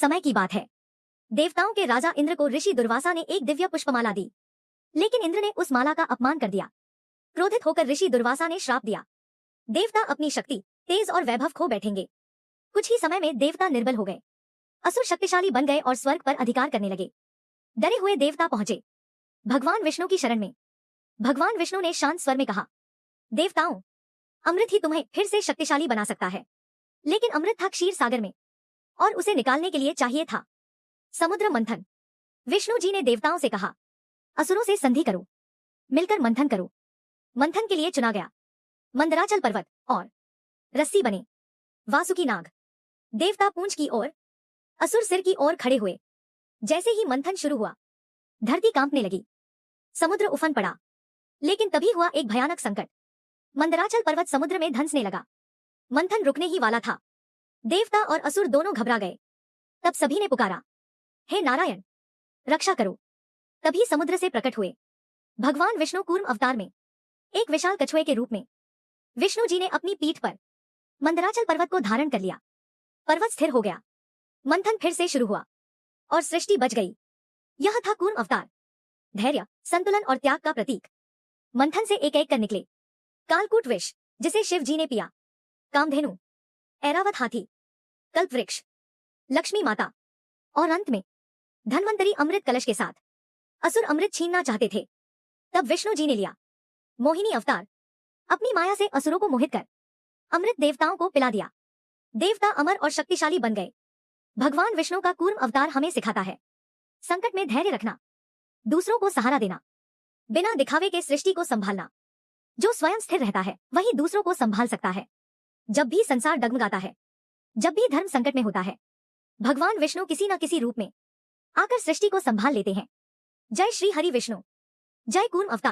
समय की बात है। देवताओं के राजा इंद्र को ऋषि दुर्वासा ने एक दिव्य पुष्पमाला दी, लेकिन इंद्र ने उस माला का अपमान कर दिया। क्रोधित होकर ऋषि दुर्वासा ने श्राप दिया, देवता अपनी शक्ति, तेज और वैभव खो बैठेंगे। कुछ ही समय में देवता निर्बल हो गए, असुर शक्तिशाली बन गए और स्वर्ग पर अधिकार करने लगे। डरे हुए देवता पहुंचे भगवान विष्णु की शरण में। भगवान विष्णु ने शांत स्वर में कहा, देवताओं, अमृत ही तुम्हें फिर से शक्तिशाली बना सकता है, लेकिन अमृत था क्षीर सागर में और उसे निकालने के लिए चाहिए था समुद्र मंथन। विष्णु जी ने देवताओं से कहा, असुरों से संधि करो, मिलकर मंथन करो। मंथन के लिए चुना गया मंदराचल पर्वत और रस्सी बने वासुकी नाग। देवता पूंछ की ओर, असुर सिर की ओर खड़े हुए। जैसे ही मंथन शुरू हुआ, धरती कांपने लगी, समुद्र उफन पड़ा। लेकिन तभी हुआ एक भयानक संकट। मंदराचल पर्वत समुद्र में धंसने लगा। मंथन रुकने ही वाला था। देवता और असुर दोनों घबरा गए। तब सभी ने पुकारा, हे नारायण, रक्षा करो। तभी समुद्र से प्रकट हुए भगवान विष्णु कूर्म अवतार में, एक विशाल कछुए के रूप में। विष्णु जी ने अपनी पीठ पर मंदराचल पर्वत को धारण कर लिया। पर्वत स्थिर हो गया, मंथन फिर से शुरू हुआ और सृष्टि बच गई। यह था कूर्म अवतार, धैर्य, संतुलन और त्याग का प्रतीक। मंथन से एक एक कर निकले कालकूट विष, जिसे शिव जी ने पिया, कामधेनु, ऐरावत हाथी, कल्पवृक्ष, लक्ष्मी माता और अंत में धन्वंतरी अमृत कलश के साथ। असुर अमृत छीनना चाहते थे, तब विष्णु जी ने लिया मोहिनी अवतार। अपनी माया से असुरों को मोहित कर अमृत देवताओं को पिला दिया। देवता अमर और शक्तिशाली बन गए। भगवान विष्णु का कूर्म अवतार हमें सिखाता है, संकट में धैर्य रखना, दूसरों को सहारा देना, बिना दिखावे के सृष्टि को संभालना। जो स्वयं स्थिर रहता है वही दूसरों को संभाल सकता है। जब भी संसार डगमगाता है, जब भी धर्म संकट में होता है, भगवान विष्णु किसी न किसी रूप में आकर सृष्टि को संभाल लेते हैं। जय श्री हरि विष्णु, जय कूर्म अवतार।